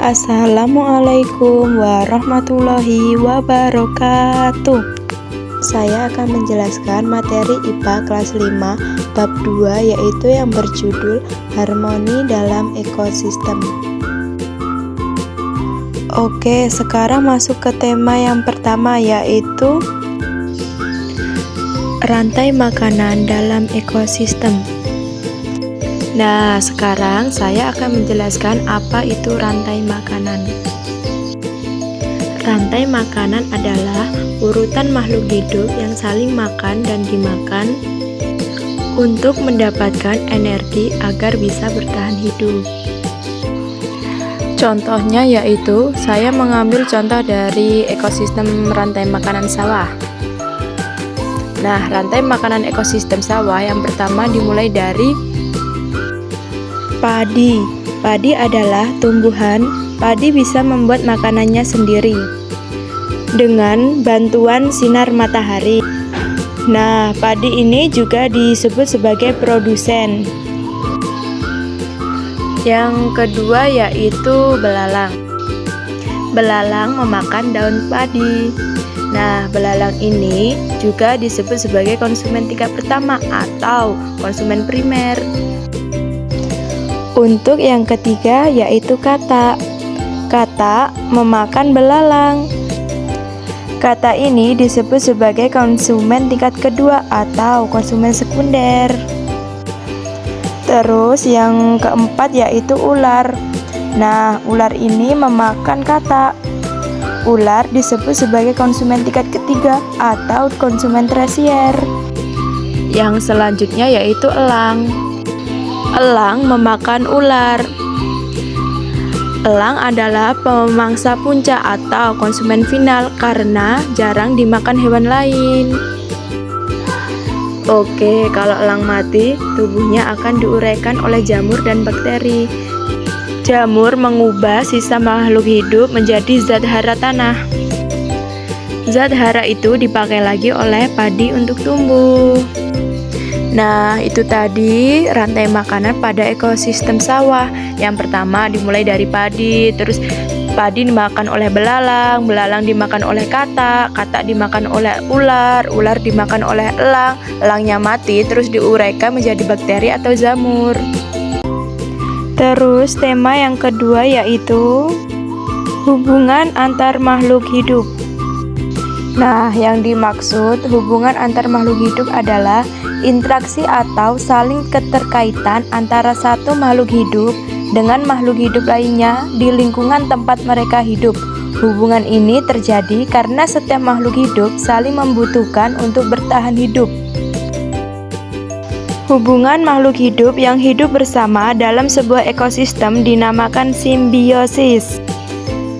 Assalamualaikum warahmatullahi wabarakatuh. Saya akan menjelaskan materi IPA kelas 5 bab 2, yaitu yang berjudul Harmoni dalam Ekosistem. Oke, sekarang masuk ke tema yang pertama, yaitu rantai makanan dalam ekosistem. Nah, sekarang saya akan menjelaskan apa itu rantai makanan. Rantai makanan adalah urutan makhluk hidup yang saling makan dan dimakan untuk mendapatkan energi agar bisa bertahan hidup. Contohnya yaitu, saya mengambil contoh dari ekosistem rantai makanan sawah. Nah, rantai makanan ekosistem sawah yang pertama dimulai dari padi. Padi adalah tumbuhan. Padi bisa membuat makanannya sendiri dengan bantuan sinar matahari. Nah, padi ini juga disebut sebagai produsen. Yang kedua yaitu belalang. Belalang memakan daun padi. Nah, belalang ini juga disebut sebagai konsumen tingkat pertama atau konsumen primer. Untuk yang ketiga yaitu katak. Katak memakan belalang. Katak ini disebut sebagai konsumen tingkat kedua atau konsumen sekunder. Terus yang keempat yaitu ular. Nah, ular ini memakan katak. Ular disebut sebagai konsumen tingkat ketiga atau konsumen tersier. Yang selanjutnya yaitu elang. Elang memakan ular. Elang adalah pemangsa puncak atau konsumen final karena jarang dimakan hewan lain. Oke, kalau elang mati, tubuhnya akan diuraikan oleh jamur dan bakteri. Jamur mengubah sisa makhluk hidup menjadi zat hara tanah. Zat hara itu dipakai lagi oleh padi untuk tumbuh. Nah, itu tadi rantai makanan pada ekosistem sawah. Yang pertama dimulai dari padi, terus padi dimakan oleh belalang, belalang dimakan oleh katak, katak dimakan oleh ular, ular dimakan oleh elang, elangnya mati terus diuraikan menjadi bakteri atau jamur. Terus tema yang kedua yaitu hubungan antar makhluk hidup. Nah, yang dimaksud hubungan antar makhluk hidup adalah interaksi atau saling keterkaitan antara satu makhluk hidup dengan makhluk hidup lainnya di lingkungan tempat mereka hidup. Hubungan ini terjadi karena setiap makhluk hidup saling membutuhkan untuk bertahan hidup. Hubungan makhluk hidup yang hidup bersama dalam sebuah ekosistem dinamakan simbiosis.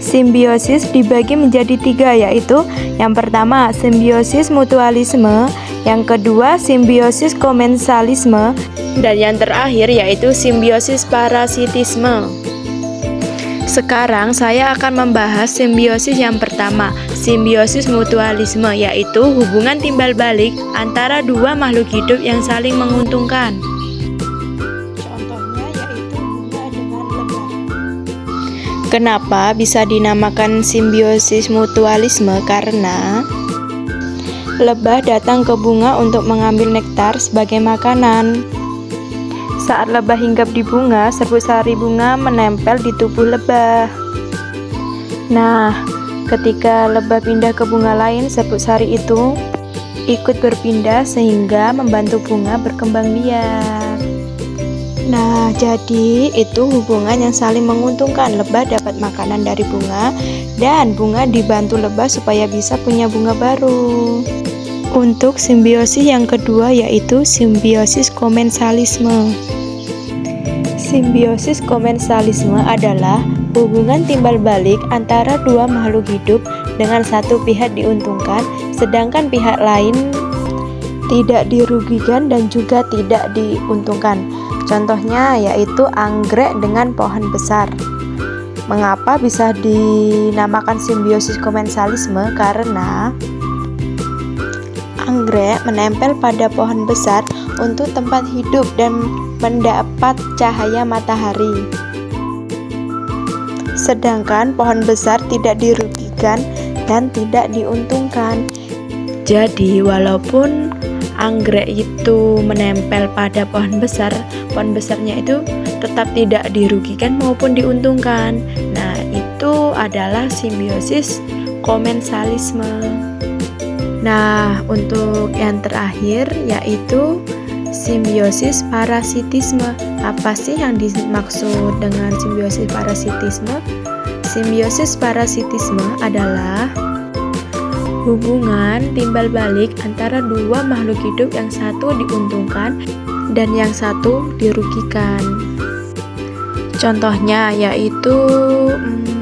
Simbiosis dibagi menjadi 3, yaitu yang pertama simbiosis mutualisme, yang kedua simbiosis komensalisme, dan yang terakhir yaitu simbiosis parasitisme. Sekarang saya akan membahas simbiosis yang pertama, simbiosis mutualisme, yaitu hubungan timbal balik antara dua makhluk hidup yang saling menguntungkan. Kenapa bisa dinamakan simbiosis mutualisme? Karena lebah datang ke bunga untuk mengambil nektar sebagai makanan. Saat lebah hinggap di bunga, serbuk sari bunga menempel di tubuh lebah. Nah, ketika lebah pindah ke bunga lain, serbuk sari itu ikut berpindah sehingga membantu bunga berkembang biak. Nah, jadi itu hubungan yang saling menguntungkan. Lebah dapat makanan dari bunga dan bunga dibantu lebah supaya bisa punya bunga baru. Untuk simbiosis yang kedua yaitu simbiosis komensalisme. Simbiosis komensalisme adalah hubungan timbal balik antara dua makhluk hidup dengan satu pihak diuntungkan, sedangkan pihak lain tidak dirugikan dan juga tidak diuntungkan. Contohnya yaitu anggrek dengan pohon besar. Mengapa bisa dinamakan simbiosis komensalisme? Karena anggrek menempel pada pohon besar untuk tempat hidup dan mendapat cahaya matahari. sedangkan pohon besar tidak dirugikan dan tidak diuntungkan. Jadi walaupun anggrek itu menempel pada pohon besar, pohon besarnya itu tetap tidak dirugikan maupun diuntungkan. Nah, itu adalah simbiosis komensalisme. Nah, untuk yang terakhir yaitu simbiosis parasitisme. Apa sih yang dimaksud dengan simbiosis parasitisme? Simbiosis parasitisme adalah hubungan timbal balik antara dua makhluk hidup, yang satu diuntungkan dan yang satu dirugikan. Contohnya yaitu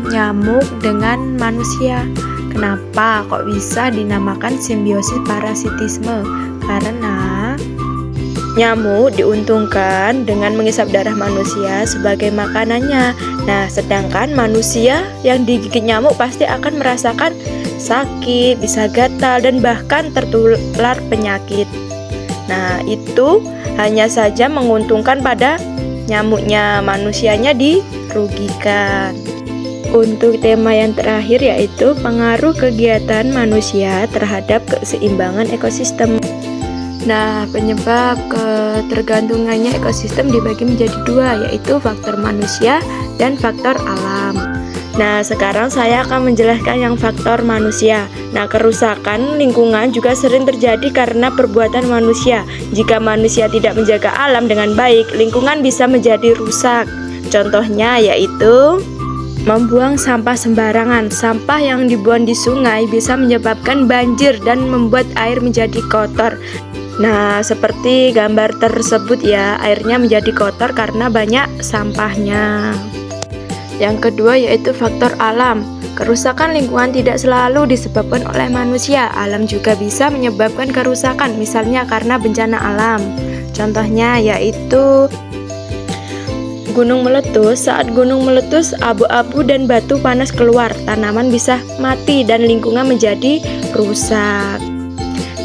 nyamuk dengan manusia. Kenapa kok bisa dinamakan simbiosis parasitisme? Karena nyamuk diuntungkan dengan menghisap darah manusia sebagai makanannya. Nah, sedangkan manusia yang digigit nyamuk pasti akan merasakan sakit, bisa gatal, dan bahkan tertular penyakit. Nah, itu hanya saja menguntungkan pada nyamuknya, manusianya dirugikan. Untuk tema yang terakhir yaitu pengaruh kegiatan manusia terhadap keseimbangan ekosistem. Nah, penyebab ketergantungannya ekosistem dibagi menjadi dua, yaitu faktor manusia dan faktor alam. Nah, sekarang saya akan menjelaskan yang faktor manusia. Nah, kerusakan lingkungan juga sering terjadi karena perbuatan manusia. Jika manusia tidak menjaga alam dengan baik, lingkungan bisa menjadi rusak. Contohnya yaitu membuang sampah sembarangan. Sampah yang dibuang di sungai bisa menyebabkan banjir dan membuat air menjadi kotor. Nah, seperti gambar tersebut ya, airnya menjadi kotor karena banyak sampahnya. Yang kedua yaitu faktor alam. Kerusakan lingkungan tidak selalu disebabkan oleh manusia. Alam juga bisa menyebabkan kerusakan, misalnya karena bencana alam. Contohnya yaitu gunung meletus. Saat gunung meletus, abu-abu dan batu panas keluar, tanaman bisa mati dan lingkungan menjadi rusak.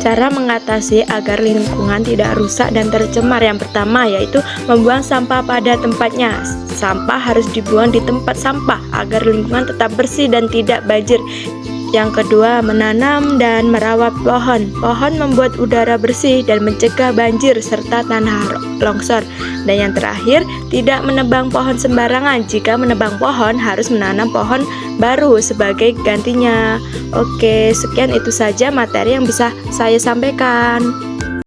Cara mengatasi agar lingkungan tidak rusak dan tercemar, yang pertama yaitu membuang sampah pada tempatnya. Sampah harus dibuang di tempat sampah agar lingkungan tetap bersih dan tidak banjir. Yang kedua, menanam dan merawat pohon. Pohon membuat udara bersih dan mencegah banjir serta tanah longsor. Dan yang terakhir, tidak menebang pohon sembarangan. Jika menebang pohon, harus menanam pohon baru sebagai gantinya. Oke, sekian itu saja materi yang bisa saya sampaikan.